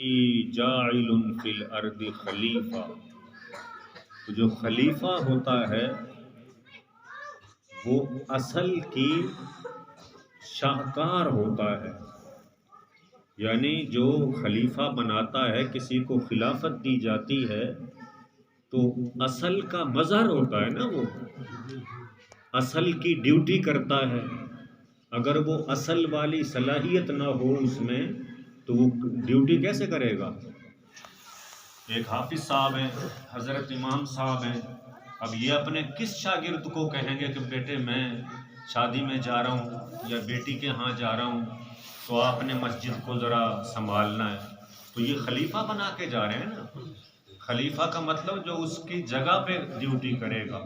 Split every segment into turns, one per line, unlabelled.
انی جاعل فی الارض خلیفہ، تو جو خلیفہ ہوتا ہے وہ اصل کی شاہکار ہوتا ہے، یعنی جو خلیفہ بناتا ہے، کسی کو خلافت دی جاتی ہے تو اصل کا مظہر ہوتا ہے نا، وہ اصل کی ڈیوٹی کرتا ہے۔ اگر وہ اصل والی صلاحیت نہ ہو اس میں تو وہ ڈیوٹی کیسے کرے گا؟ ایک حافظ صاحب ہیں، حضرت امام صاحب ہیں، اب یہ اپنے کس شاگرد کو کہیں گے کہ بیٹے میں شادی میں جا رہا ہوں یا بیٹی کے ہاں جا رہا ہوں تو آپ نے مسجد کو ذرا سنبھالنا ہے؟ تو یہ خلیفہ بنا کے جا رہے ہیں نا۔ خلیفہ کا مطلب جو اس کی جگہ پہ ڈیوٹی کرے گا،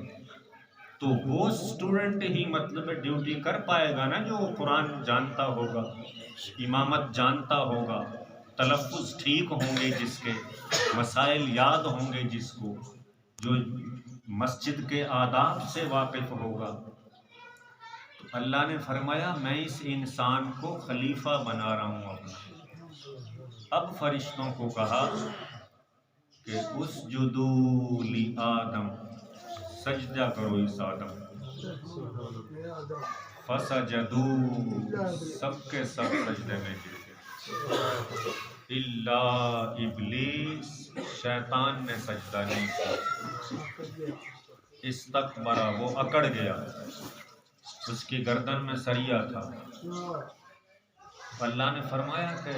تو وہ اسٹوڈنٹ ہی مطلب ڈیوٹی کر پائے گا نا جو قرآن جانتا ہوگا، امامت جانتا ہوگا، تلفظ ٹھیک ہوں گے جس کے، مسائل یاد ہوں گے جس کو، جو مسجد کے آداب سے واقف ہوگا۔ تو اللہ نے فرمایا میں اس انسان کو خلیفہ بنا رہا ہوں اپنا۔ اب فرشتوں کو کہا کہ اسجدوا لآدم، سجدہ کرو اس آدم۔ فسجدوا، سب کے سب سجدے میں گر گئے، الا ابلیس، شیطان نے سجدہ نہیں کیا، استکبر، وہ اکڑ گیا، اس کی گردن میں سریا تھا۔ اللہ نے فرمایا کہ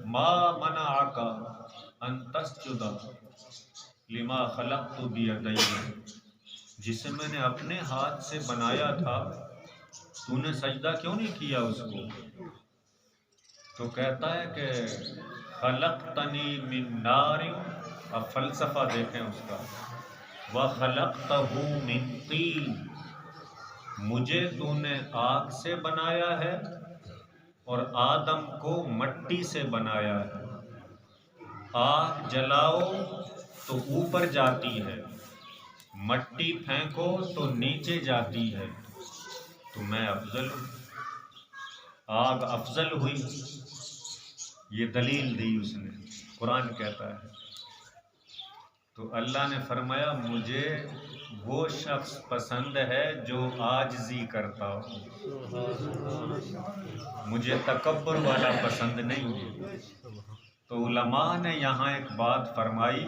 ما منعک ان تسجد لما خلقت بیدی، جسے میں نے اپنے ہاتھ سے بنایا تھا تو نے سجدہ کیوں نہیں کیا اس کو؟ تو کہتا ہے کہ خلقتنی من نار، اب فلسفہ دیکھیں اس کا، وخلقتہ من طین، مجھے تو نے آگ سے بنایا ہے اور آدم کو مٹی سے بنایا ہے۔ آگ جلاؤ تو اوپر جاتی ہے، مٹی پھینکو تو نیچے جاتی ہے، تو میں افضل ہوں، آگ افضل ہوئی۔ یہ دلیل دی اس نے، قرآن کہتا ہے۔ تو اللہ نے فرمایا مجھے وہ شخص پسند ہے جو عاجزی کرتا ہو، مجھے تکبر والا پسند نہیں ہے۔ تو علماء نے یہاں ایک بات فرمائی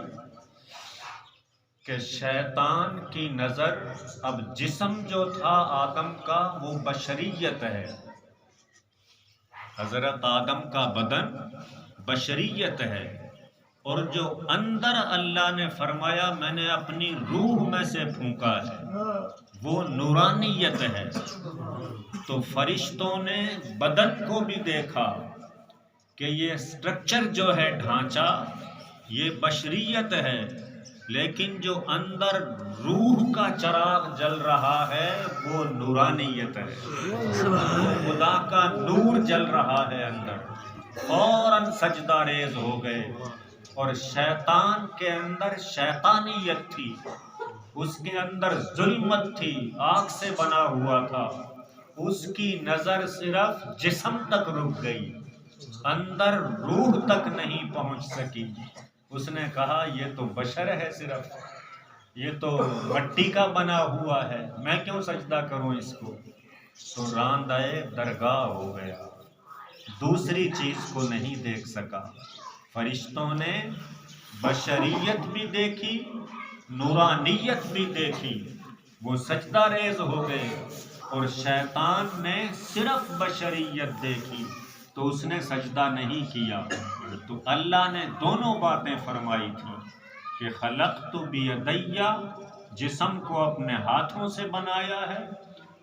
کہ شیطان کی نظر، اب جسم جو تھا آدم کا وہ بشریت ہے، حضرت آدم کا بدن بشریت ہے، اور جو اندر اللہ نے فرمایا میں نے اپنی روح میں سے پھونکا ہے وہ نورانیت ہے۔ تو فرشتوں نے بدن کو بھی دیکھا کہ یہ سٹرکچر جو ہے، ڈھانچہ، یہ بشریت ہے، لیکن جو اندر روح کا چراغ جل رہا ہے وہ نورانیت ہے، خدا کا نور جل رہا ہے اندر۔ فوراً سجدہ ریز ہو گئے، اور شیطان کے اندر شیطانیت تھی، اس کے اندر ظلمت تھی، آگ سے بنا ہوا تھا، اس کی نظر صرف جسم تک رک گئی، اندر روح تک نہیں پہنچ سکی۔ اس نے کہا یہ تو بشر ہے، صرف یہ تو مٹی کا بنا ہوا ہے، میں کیوں سجدہ کروں اس کو؟ تو راندہ درگاہ ہو گیا، دوسری چیز کو نہیں دیکھ سکا۔ فرشتوں نے بشریت بھی دیکھی، نورانیت بھی دیکھی، وہ سجدہ ریز ہو گئے، اور شیطان نے صرف بشریت دیکھی تو اس نے سجدہ نہیں کیا۔ تو اللہ نے دونوں باتیں فرمائی تھیں کہ خلقت بیدی، جسم کو اپنے ہاتھوں سے بنایا ہے،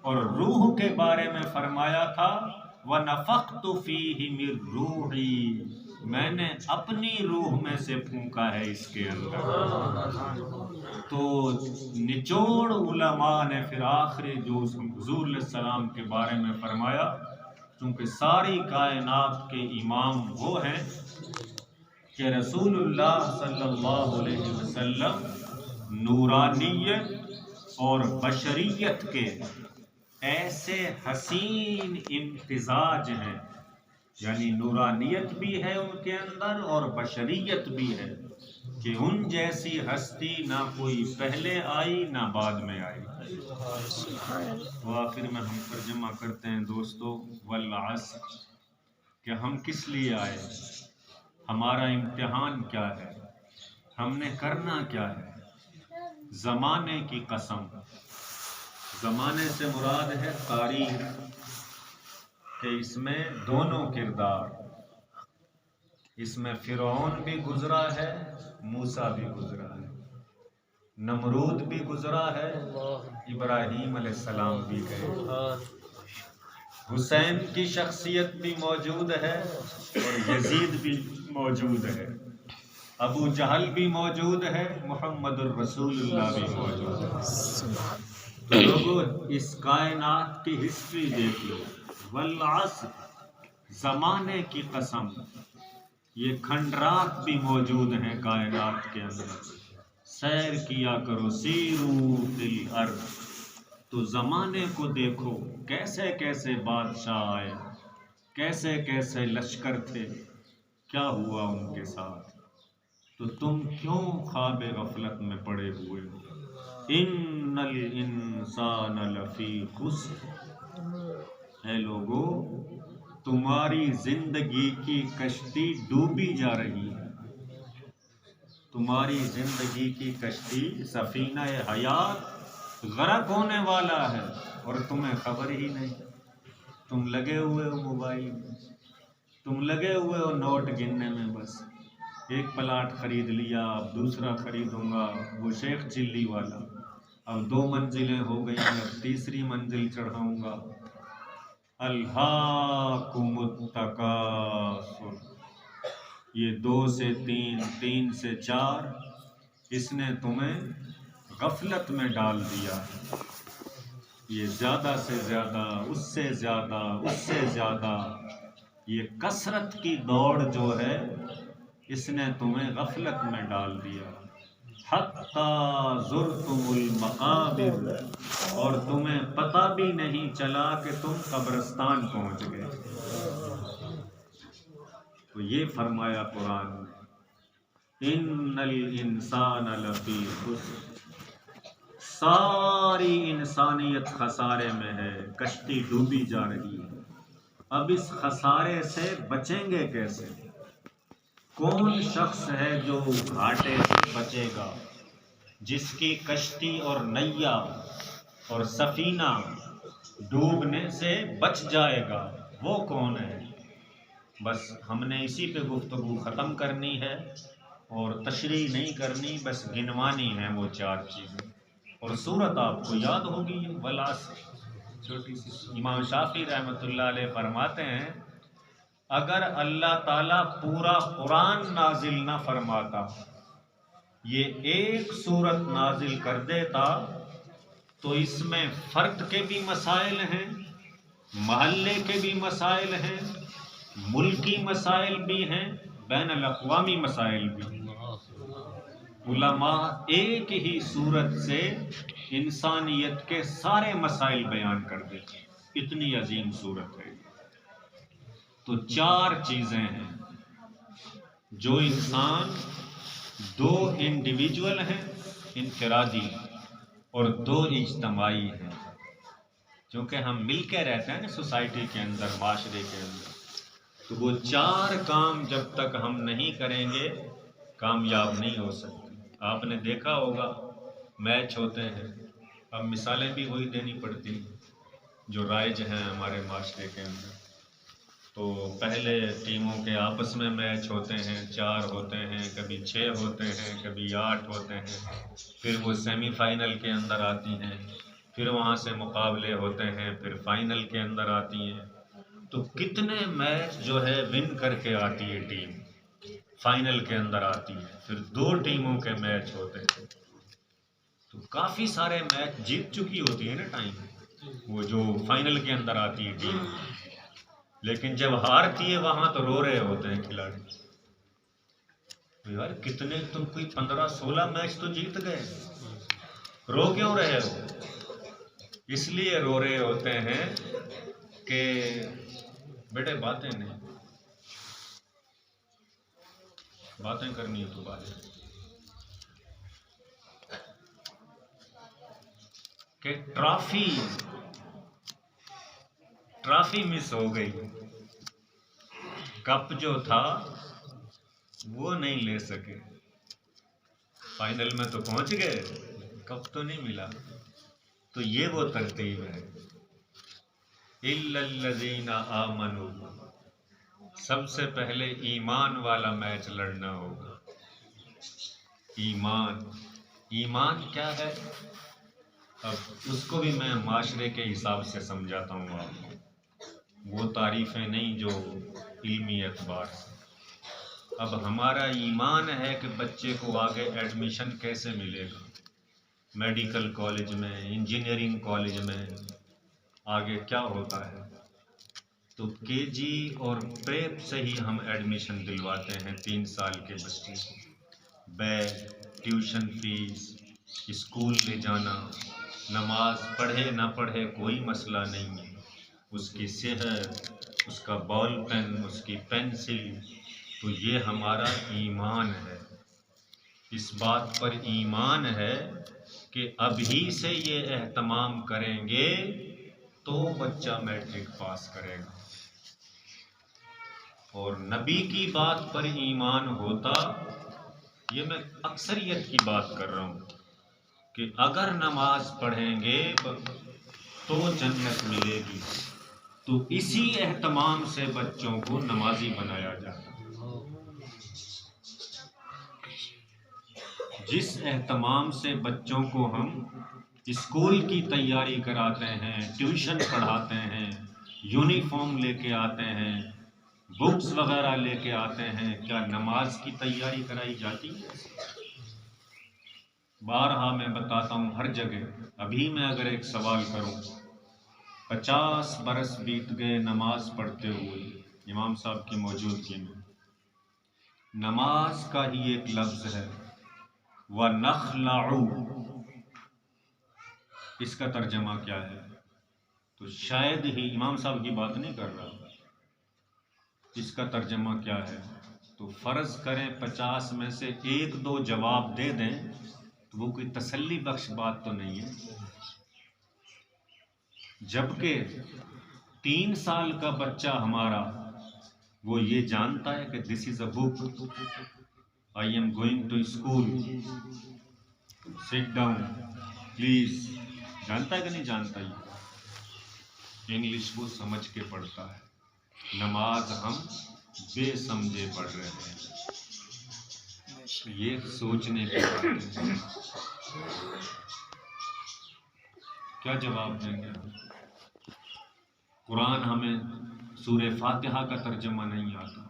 اور روح کے بارے میں فرمایا تھا وَنَفَخْتُ فِيهِ مِن رُوحِي، میں نے اپنی روح میں سے پھونکا ہے اس کے اندر۔ تو نچوڑ علماء نے پھر آخری جو حضور علیہ السلام کے بارے میں فرمایا، چونکہ ساری کائنات کے امام وہ ہیں کہ رسول اللہ صلی اللہ علیہ وسلم نورانیت اور بشریت کے ایسے حسین امتزاج ہیں یعنی نورانیت بھی ہے ان کے اندر اور بشریت بھی ہے کہ ان جیسی ہستی نہ کوئی پہلے آئی نہ بعد میں آئی۔ تو آخر میں ہم ترجمہ کرتے ہیں دوستو، والعصر، کہ ہم کس لیے آئے، ہمارا امتحان کیا ہے، ہم نے کرنا کیا ہے۔ زمانے کی قسم، زمانے سے مراد ہے تاریخ، کہ اس میں دونوں کردار، اس میں فرعون بھی گزرا ہے، موسیٰ بھی گزرا ہے، نمرود بھی گزرا ہے، ابراہیم علیہ السلام بھی گئے، حسین کی شخصیت بھی موجود ہے اور یزید بھی موجود ہے، ابو جہل بھی موجود ہے، محمد الرسول اللہ بھی موجود ہے۔ تو لوگوں اس کائنات کی ہسٹری دیکھ لو، والعصر، زمانے کی قسم، یہ کھنڈرات بھی موجود ہیں کائنات کے اندر، سیر کیا کرو، سیرو فی الارض، تو زمانے کو دیکھو، کیسے کیسے بادشاہ آئے، کیسے کیسے لشکر تھے، کیا ہوا ان کے ساتھ، تو تم کیوں خواب غفلت میں پڑے ہوئے ہو؟ ان الانسان لفی خسر، اے لوگو تمہاری زندگی کی کشتی ڈوبی جا رہی ہے، تمہاری زندگی کی کشتی سفینہ حیات غرق ہونے والا ہے اور تمہیں خبر ہی نہیں، تم لگے ہوئے ہو موبائل میں، تم لگے ہوئے ہو نوٹ گننے میں، بس ایک پلاٹ خرید لیا، اب دوسرا خریدوں گا، وہ شیخ چلی والا، اب 2 منزلیں ہو گئی، اب تیسری منزل چڑھاؤں گا۔ الہاکم التکاثر، یہ 2 سے 3، 3 سے 4، اس نے تمہیں غفلت میں ڈال دیا ہے، یہ زیادہ سے زیادہ، اس سے زیادہ، اس سے زیادہ، یہ کثرت کی دوڑ جو ہے اس نے تمہیں غفلت میں ڈال دیا، حتی زرتم المقابر، اور تمہیں پتہ بھی نہیں چلا کہ تم قبرستان پہنچ گئے۔ تو یہ فرمایا قرآن نے، ان الانسان لفی خسر، ساری انسانیت خسارے میں ہے، کشتی ڈوبی جا رہی ہے۔ اب اس خسارے سے بچیں گے کیسے؟ کون شخص ہے جو گھاٹے سے بچے گا، جس کی کشتی اور نیا اور سفینہ ڈوبنے سے بچ جائے گا، وہ کون ہے؟ بس ہم نے اسی پہ گفتگو ختم کرنی ہے اور تشریح نہیں کرنی، بس گنوانی ہے وہ 4 چیزیں، اور سورت آپ کو یاد ہوگی، والعصر، چھوٹی سی۔ امام شافعی رحمۃ اللہ علیہ فرماتے ہیں اگر اللہ تعالیٰ پورا قرآن نازل نہ فرماتا، یہ ایک سورت نازل کر دیتا، تو اس میں فرد کے بھی مسائل ہیں، محلے کے بھی مسائل ہیں، ملکی مسائل بھی ہیں، بین الاقوامی مسائل بھی ہیں۔ علماء ایک ہی سورت سے انسانیت کے سارے مسائل بیان کر دیتے، اتنی عظیم سورت ہے۔ تو 4 چیزیں ہیں جو انسان، 2 انڈیویجول ہیں انفرادی اور 2 اجتماعی ہیں، کیونکہ ہم مل کے رہتے ہیں نا سوسائٹی کے اندر، معاشرے کے اندر، تو وہ 4 کام جب تک ہم نہیں کریں گے کامیاب نہیں ہو سکتے۔ آپ نے دیکھا ہوگا میچ ہوتے ہیں، اب مثالیں بھی وہی دینی پڑتی ہیں جو رائج ہیں ہمارے معاشرے کے اندر، تو پہلے ٹیموں کے آپس میں میچ ہوتے ہیں، 4 ہوتے ہیں، کبھی 6 ہوتے ہیں، کبھی 8 ہوتے ہیں، پھر وہ سیمی فائنل کے اندر آتی ہیں، پھر وہاں سے مقابلے ہوتے ہیں، پھر فائنل کے اندر آتی ہیں، تو کتنے میچ جو ہے ون کر کے آتی ہے ٹیم، فائنل کے اندر آتی ہے، پھر 2 ٹیموں کے میچ ہوتے ہیں، تو کافی سارے میچ جیت چکی ہوتی ہے نا ٹائم، وہ جو فائنل کے اندر آتی ہے ٹیم، لیکن جب ہارتی ہے وہاں تو رو رہے ہوتے ہیں کھلاڑی، یار کتنے، تم کوئی 15-16 میچ تو جیت گئے، رو کیوں رہے ہو؟ اس لیے رو رہے ہوتے ہیں کہ بیٹے باتیں نہیں، باتیں کرنی ہے تو بات کہ ٹرافی مس ہو گئی، کپ جو تھا وہ نہیں لے سکے، فائنل میں تو پہنچ گئے، کپ تو نہیں ملا۔ تو یہ وہ ترتیب ہے، اِلَّا الَّذِينَ آمَنُوا، سب سے پہلے ایمان والا میچ لڑنا ہوگا۔ ایمان کیا ہے؟ اب اس کو بھی میں معاشرے کے حساب سے سمجھاتا ہوں آپ کو، وہ تعریفیں نہیں جو علمی اعتبار سے۔ اب ہمارا ایمان ہے کہ بچے کو آگے ایڈمیشن کیسے ملے گا، میڈیکل کالج میں، انجینئرنگ کالج میں، آگے کیا ہوتا ہے۔ تو کے جی اور پریپ سے ہی ہم ایڈمیشن دلواتے ہیں 3 سال کے بچے کو، بیگ، ٹیوشن فیس، اسکول لے جانا، نماز پڑھے نہ پڑھے کوئی مسئلہ نہیں ہے، اس کی صحت، اس کا بال پین، اس کی پینسل، تو یہ ہمارا ایمان ہے۔ اس بات پر ایمان ہے کہ ابھی سے یہ اہتمام کریں گے تو بچہ میٹرک پاس کرے گا۔ اور نبی کی بات پر ایمان ہوتا، یہ میں اکثریت کی بات کر رہا ہوں، کہ اگر نماز پڑھیں گے تو جنت ملے گی، تو اسی اہتمام سے بچوں کو نمازی بنایا جاتا۔ جس اہتمام سے بچوں کو ہم اسکول کی تیاری کراتے ہیں، ٹیوشن پڑھاتے ہیں، یونیفارم لے کے آتے ہیں، بکس وغیرہ لے کے آتے ہیں، کیا نماز کی تیاری کرائی جاتی ہے؟ بارہا میں بتاتا ہوں ہر جگہ، ابھی میں اگر ایک سوال کروں، 50 برس بیت گئے نماز پڑھتے ہوئے امام صاحب کی موجودگی میں، نماز کا ہی ایک لفظ ہے وَنَخْلَعُ، اس کا ترجمہ کیا ہے؟ تو شاید ہی امام صاحب کی بات نہیں کر رہا، اس کا ترجمہ کیا ہے؟ تو فرض کریں 50 میں سے 1-2 جواب دے دیں تو وہ کوئی تسلی بخش بات تو نہیں ہے، جبکہ 3 سال کا بچہ ہمارا وہ یہ جانتا ہے کہ this is a book, I am going to school, sit down please, جانتا ہے کہ نہیں جانتا؟ یہ انگلش کو سمجھ کے پڑھتا ہے۔ نماز ہم بے سمجھے پڑھ رہے ہیں، یہ سوچنے کی بات ہے۔ کیا جواب دیں گے؟ قرآن ہمیں سورہ فاتحہ کا ترجمہ نہیں آتا،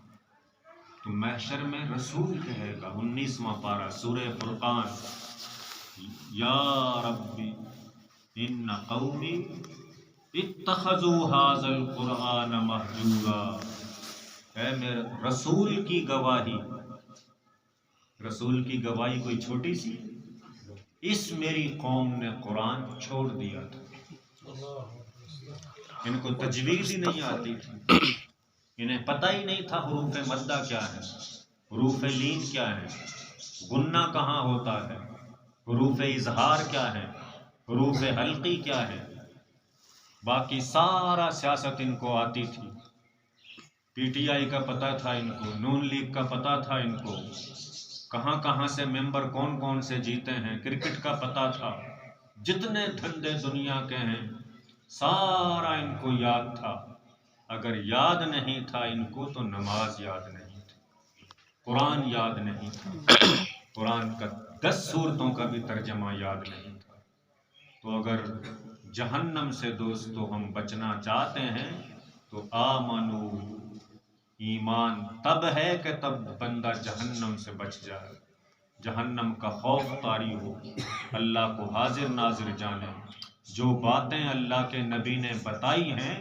تو محشر میں رسول کہے گا، 19واں پارہ سورہ فرقان، یا ربی ان قومی اتخذوا ھذا القرآن مہجورا، اے میرے رسول کی گواہی، رسول کی گواہی کوئی چھوٹی سی، اس میری قوم نے قرآن چھوڑ دیا تھا، ان کو تجوید ہی نہیں آتی تھی، انہیں پتہ ہی نہیں تھا حروف مدہ کیا ہے، حروف لین کیا ہے، غنہ کہاں ہوتا ہے، حروف اظہار کیا ہے، حروف حلقی کیا ہے، باقی سارا سیاست ان کو آتی تھی، پی ٹی آئی کا پتہ تھا ان کو، نون لیگ کا پتہ تھا ان کو، کہاں کہاں سے ممبر کون کون سے جیتے ہیں، کرکٹ کا پتہ تھا، جتنے دھندے دنیا کے ہیں سارا ان کو یاد تھا۔ اگر یاد نہیں تھا ان کو تو نماز یاد نہیں تھی، قرآن یاد نہیں تھا، قرآن کا 10 سورتوں کا بھی ترجمہ یاد نہیں تھا۔ تو اگر جہنم سے دوستو ہم بچنا چاہتے ہیں تو آمنو، ایمان تب ہے کہ تب بندہ جہنم سے بچ جائے، جہنم کا خوف طاری ہو، اللہ کو حاضر ناظر جانے، جو باتیں اللہ کے نبی نے بتائی ہیں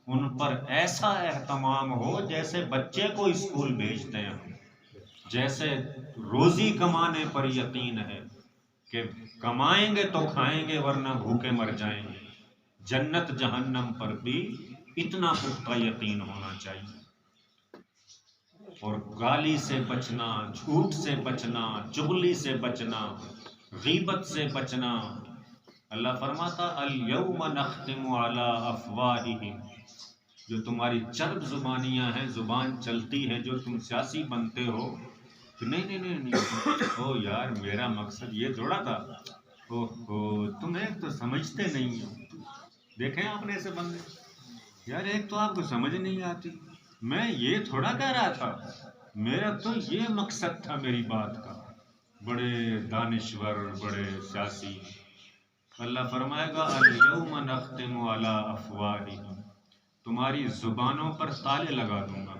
ان پر ایسا اہتمام ہو جیسے بچے کو اسکول بھیجتے ہیں ہم، جیسے روزی کمانے پر یقین ہے کہ کمائیں گے تو کھائیں گے ورنہ بھوکے مر جائیں گے، جنت جہنم پر بھی اتنا پختہ یقین ہونا چاہیے۔ اور گالی سے بچنا، جھوٹ سے بچنا، چغلی سے بچنا، غیبت سے بچنا۔ اللہ فرماتا الیوم نختم علی افواہہم، جو تمہاری چرب زبانیاں ہیں، زبان چلتی ہے، جو تم سیاسی بنتے ہو تو نہیں او یار میرا مقصد یہ تھوڑا تھا، تم ایک تو سمجھتے نہیں ہو۔ دیکھیں آپ نے ایسے بندے، یار ایک تو آپ کو سمجھ نہیں آتی، میں یہ تھوڑا کہہ رہا تھا، میرا تو یہ مقصد تھا میری بات کا۔ بڑے دانشور، بڑے سیاسی۔ اللہ فرمائے گا الیوم نختم علی افواہہم، تمہاری زبانوں پر تالے لگا دوں گا۔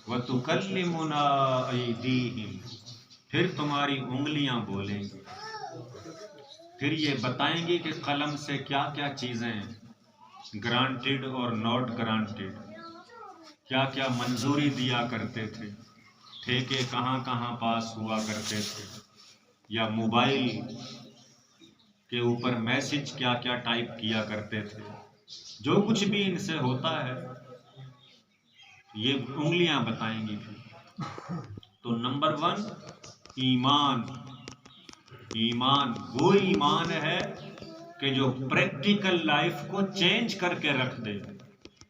وَتُكَلِّمُنَا أَيْدِيهِمْ، پھر تمہاری انگلیاں بولیں گی، پھر یہ بتائیں گی کہ قلم سے کیا کیا چیزیں گرانٹیڈ اور ناٹ گرانٹیڈ، کیا کیا منظوری دیا کرتے تھے، ٹھیکے کہاں کہاں پاس ہوا کرتے تھے، یا موبائل کے اوپر میسج کیا کیا ٹائپ کیا کرتے تھے۔ جو کچھ بھی ان سے ہوتا ہے یہ انگلیاں بتائیں گی۔ پھر تو نمبر 1 ایمان، ایمان وہ ایمان ہے کہ جو پریکٹیکل لائف کو چینج کر کے رکھ دے۔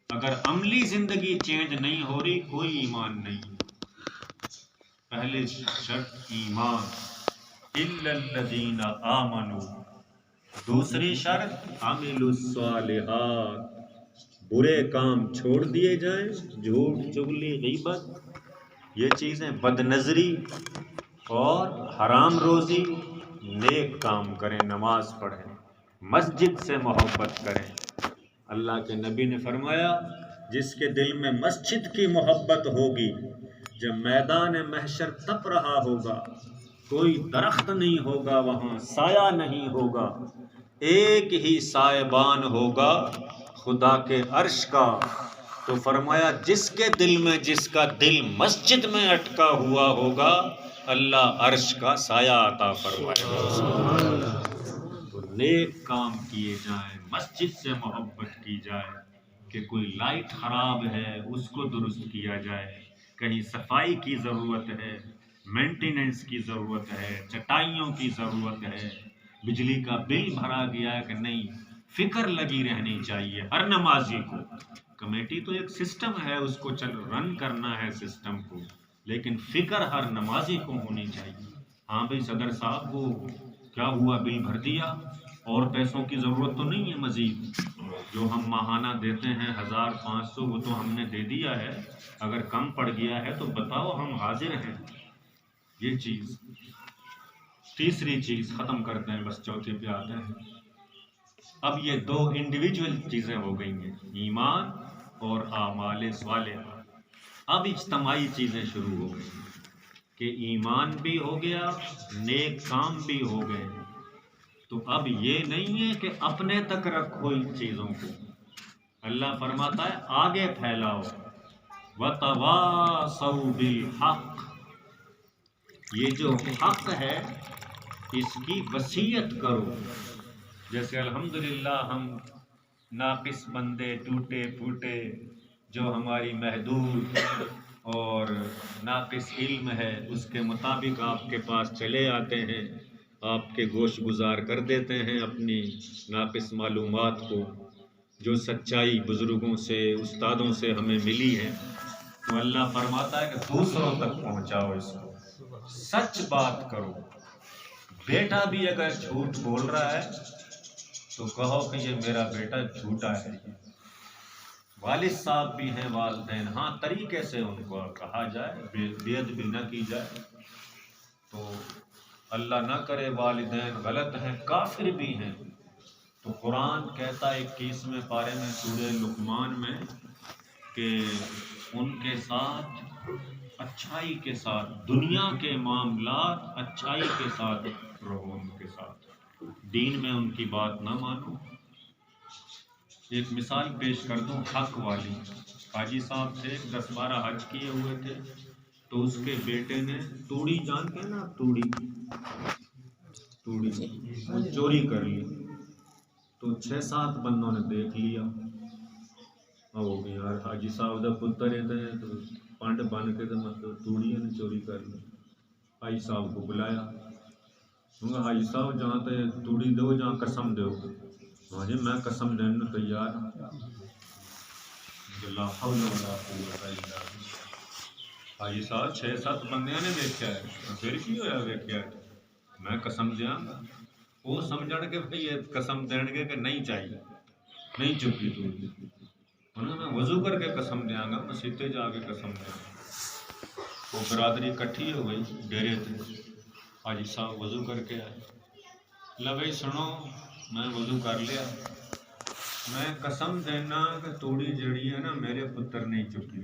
اگر عملی زندگی چینج نہیں ہو رہی کوئی ایمان نہیں۔ پہلے شرط ایمان، الا الذین آمنوا، دوسری شرط عملوا الصالحات، برے کام چھوڑ دیے جائیں، جھوٹ چغلی غیبت یہ چیزیں، بد نظری اور حرام روزی، نیک کام کریں، نماز پڑھیں، مسجد سے محبت کریں۔ اللہ کے نبی نے فرمایا جس کے دل میں مسجد کی محبت ہوگی، جب میدان محشر تپ رہا ہوگا، کوئی درخت نہیں ہوگا، وہاں سایہ نہیں ہوگا، ایک ہی سائبان ہوگا خدا کے عرش کا۔ تو فرمایا جس کے دل میں، جس کا دل مسجد میں اٹکا ہوا ہوگا، اللہ عرش کا سایہ عطا فرمائے گا۔ تو نیک کام کیے جائیں، مسجد سے محبت کی جائے، کہ کوئی لائٹ خراب ہے اس کو درست کیا جائے، کہیں صفائی کی ضرورت ہے، مینٹیننس کی ضرورت ہے، چٹائیوں کی ضرورت ہے، بجلی کا بل بھرا گیا ہے کہ نہیں، فکر لگی رہنی چاہیے ہر نمازی کو۔ کمیٹی تو ایک سسٹم ہے، اس کو رن کرنا ہے سسٹم کو، لیکن فکر ہر نمازی کو ہونی چاہیے۔ ہاں بھائی صدر صاحب وہ کیا ہوا، بل بھر دیا، اور پیسوں کی ضرورت تو نہیں ہے مزید، جو ہم ماہانہ دیتے ہیں 1500 وہ تو ہم نے دے دیا ہے، اگر کم پڑ گیا ہے تو بتاؤ، ہم حاضر ہیں۔ یہ چیز تیسری چیز ختم کرتے ہیں، بس چوتھی پہ آتے ہیں۔ اب یہ 2 انڈیویجول چیزیں ہو گئی ہیں، ایمان اور اعمال صالحہ۔ اب اجتماعی چیزیں شروع ہو گئی کہ ایمان بھی ہو گیا، نیک کام بھی ہو گئے، تو اب یہ نہیں ہے کہ اپنے تک رکھو ان چیزوں کو، اللہ فرماتا ہے آگے پھیلاؤ۔ وَتَوَاصَوْا بِالْحَقِّ، یہ جو حق ہے اس کی وصیت کرو۔ جیسے الحمدللہ ہم ناقص بندے، ٹوٹے پھوٹے، جو ہماری محدود اور ناقص علم ہے اس کے مطابق آپ کے پاس چلے آتے ہیں، آپ کے گوش گزار کر دیتے ہیں اپنی ناقص معلومات کو، جو سچائی بزرگوں سے، استادوں سے ہمیں ملی ہے، تو اللہ فرماتا ہے کہ دوسروں تک پہنچاؤ اس کو، سچ بات کرو۔ بیٹا بھی اگر جھوٹ بول رہا ہے تو کہو کہ یہ میرا بیٹا جھوٹا ہے۔ والد صاحب بھی ہیں، والدین، ہاں طریقے سے ان کو کہا جائے، بے ادبی نہ کی جائے۔ تو اللہ نہ کرے والدین غلط ہیں، کافر بھی ہیں، تو قرآن کہتا ہے 21ویں پارے میں سورہ لقمان میں کہ ان کے ساتھ اچھائی کے ساتھ، دنیا کے معاملات اچھائی کے ساتھ رہو، ان کے ساتھ دین میں ان کی بات نہ مانو۔ ایک مثال پیش کر دوں حق والی۔ حاجی صاحب تھے، 10-12 حج کیے ہوئے تھے، تو اس کے بیٹے نے توڑی، جانتے ہیں نا توڑی وہ چوری کر لی، تو 6-7 بندوں نے دیکھ لیا، اور یار حاجی صاحب جب پتر رہتے ہیں تو پانڈ بن کے تو مطلب توڑیاں نے چوری کر لی. حاجی صاحب کو بلایا. حاجی صاحب جہاں تے توڑی دو جہاں قسم دو. ہاں جی میں قسم دینے تیار ہوں. لا حول ولا قوت الا باللہ. حاجی صاحب 6-7 بندیاں نے دیکھا ہے. پھر کی ہویا ویکھیا میں قسم دیاں گا. وہ سمجھن کے بھئی یہ قسم دین گے کہ نہیں چاہیے نہیں چکی توڑی. انہوں نے وضو کر کے قسم دیاں گا مسیتے جا کے قسم دیاں گا. وہ برادری کٹھی ہو گئی ڈیرے تھے. حاجی صاحب وضو کر کے آئے. لو بھائی سنو میں وضو کر لیا. میں قسم دینا کہ توڑی جڑی ہے نا میرے پتر نہیں چکی.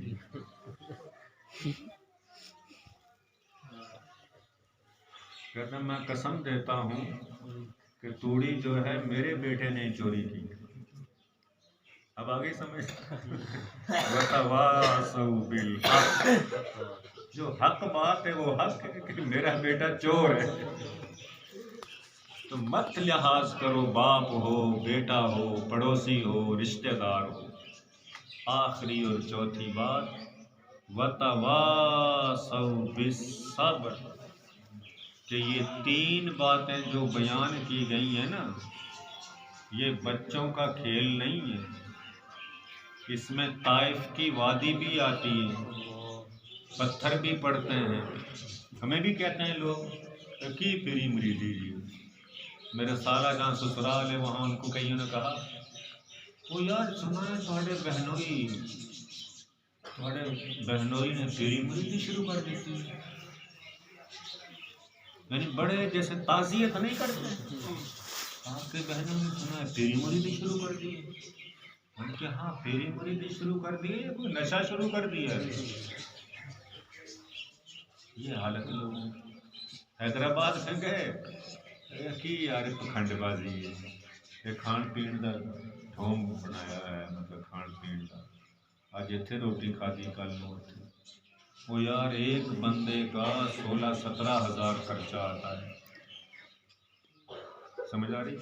کہتا میں قسم دیتا ہوں کہ توڑی جو ہے میرے بیٹے نے چوری کی. اب آگے سمجھ. وَتَوَاصَوْا بِالْحَقِّ. جو حق بات ہے وہ حق ہے کہ میرا بیٹا چور ہے. تو مت لحاظ کرو باپ ہو بیٹا ہو پڑوسی ہو رشتہ دار ہو. آخری اور چوتھی بات وَتَوَاصَوْا بِالصَّبْرِ. کہ یہ 3 باتیں جو بیان کی گئی ہیں نا یہ بچوں کا کھیل نہیں ہے. اس میں طائف کی وادی بھی آتی ہے. پتھر بھی پڑتے ہیں. ہمیں بھی کہتے ہیں لوگ کی پیری مریدی جی. میرے سالہ جہاں سسرال ہے وہاں ان کو کئیوں نے کہا وہ یار سنا ہے تھوڑے بہنوئی نے پیری مریدی شروع کر دیتی ہے. یعنی بڑے جیسے تعزیت نہیں کرتے. آپ کے بہنوں نے سنا ہے پیری مریدی شروع کر دی ہے. ان کے ہاں پیری مریدی شروع کر دی ہے. کوئی نشہ شروع کر دیا ہے. یہ حالت لوگ حیدرآباد میں گئے کی یار پکھنڈ بازی ہے. یہ کھان پین کا ڈھونگ بنایا ہے. مطلب کھان پین کا اج اتنے روٹی کھادی کل نو. وہ یار ایک بندے کا 16-17 ہزار خرچہ آتا ہے. سمجھ آ رہی.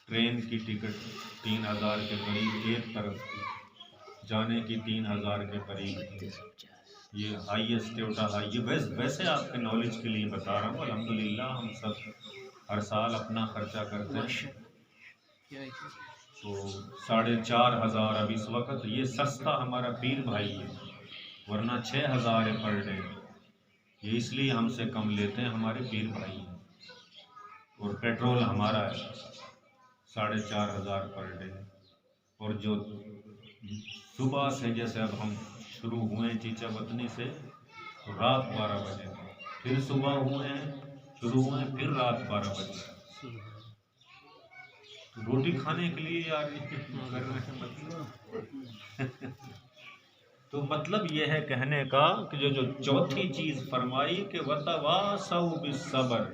ٹرین کی ٹکٹ 3000 کے قریب ایک طرف کی. جانے کی 3000 کے قریب. یہ ہائیسٹ ٹوٹا ہائی. ویسے آپ کے نالج کے لیے بتا رہا ہوں. الحمدللہ ہم سب ہر سال اپنا خرچہ کرتے ہیں. تو 4500 اب اس وقت یہ سستا ہمارا پیر بھائی ہے. ورنہ 6000 ہے پر ڈے. یہ اس لیے ہم سے کم لیتے ہیں ہمارے پیر بھائی ہیں. اور پیٹرول ہمارا ہے 4500 پر ڈے. اور جو صبح سے جیسے اب ہم شروع ہوئے ہیں چیچا وطنی سے تو رات 12 بجے پھر صبح ہوئے ہیں شروع ہوئے ہیں پھر رات 12 بجے. روٹی کھانے کے لیے یار تو مطلب یہ ہے کہنے کا کہ جو چوتھی چیز فرمائی کہ وَتَوَاصَوْا بِالصَّبْرِ.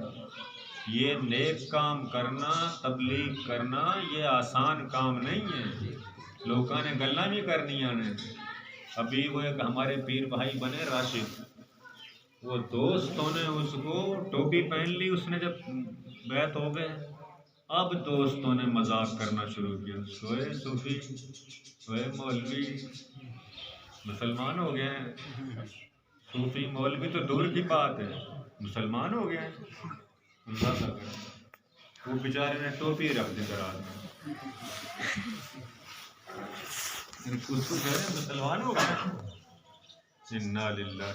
یہ نیک کام کرنا تبلیغ کرنا یہ آسان کام نہیں ہے. لوگوں نے گلاں بھی کرنیاں نے. ابھی وہ ایک ہمارے پیر بھائی بنے راشد. وہ دوستوں نے اس کو ٹوپی پہن لی. اس نے جب بیعت ہو گئے اب دوستوں نے مذاق کرنا شروع کیا. سوئے صوفی سوئے مولوی مسلمان ہو گئے ہیں. صوفی مولوی تو دور کی بات ہے مسلمان ہو گئے ہیں. وہ بیچارے نے ٹوپی رکھ دی دراد میں. اس کو کہہ رہے مسلمان ہو گئے. انا للہ.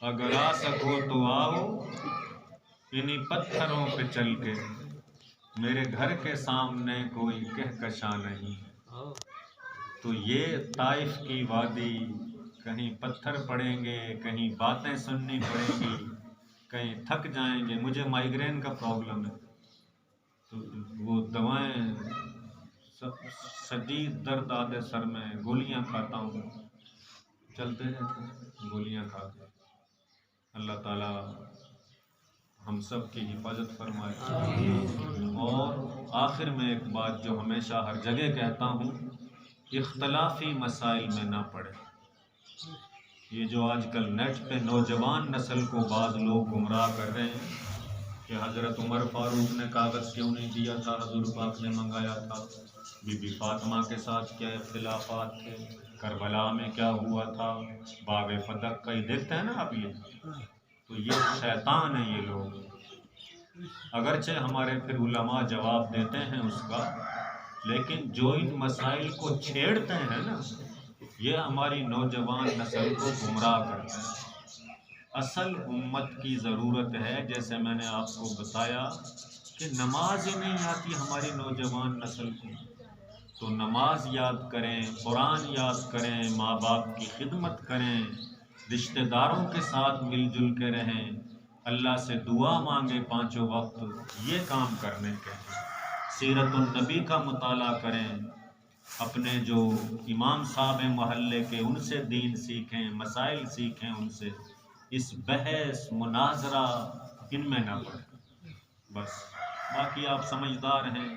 اگر آ سکو تو آؤ انہی پتھروں پہ چل کے. میرے گھر کے سامنے کوئی کہکشاں نہیں. تو یہ طائف کی وادی کہیں پتھر پڑیں گے کہیں باتیں سننی پڑیں گی کہیں تھک جائیں گے. مجھے مائیگرین کا پرابلم ہے تو وہ دوائیں شدید درد آتے سر میں گولیاں کھاتا ہوں. چلتے رہتے گولیاں کھا کے. اللہ تعالیٰ ہم سب کی حفاظت فرمائے. اور آخر میں ایک بات جو ہمیشہ ہر جگہ کہتا ہوں اختلافی مسائل میں نہ پڑے. یہ جو آج کل نیٹ پہ نوجوان نسل کو بعض لوگ گمراہ کر رہے ہیں کہ حضرت عمر فاروق نے کاغذ کیوں نہیں دیا تھا، حضور پاک نے منگایا تھا، بی بی فاطمہ کے ساتھ کیا اختلافات تھے، کربلا میں کیا ہوا تھا، باغ فتح کا ہی دیکھتے ہیں نا آپ یہ. تو یہ شیطان ہیں یہ لوگ. اگرچہ ہمارے پھر علماء جواب دیتے ہیں اس کا، لیکن جو ان مسائل کو چھیڑتے ہیں نا، یہ ہماری نوجوان نسل کو گمراہ کرتے ہیں. اصل امت کی ضرورت ہے، جیسے میں نے آپ کو بتایا کہ نماز ہی نہیں آتی ہماری نوجوان نسل کو، تو نماز یاد کریں، قرآن یاد کریں، ماں باپ کی خدمت کریں، رشتہ داروں کے ساتھ مل جل کے رہیں، اللہ سے دعا مانگیں پانچوں وقت، یہ کام کرنے کے ہیں. سیرت النبی کا مطالعہ کریں، اپنے جو امام صاحب ہیں محلے کے ان سے دین سیکھیں، مسائل سیکھیں ان سے. اس بحث مناظرہ ان میں نہ پڑیں. بس باقی آپ سمجھدار ہیں.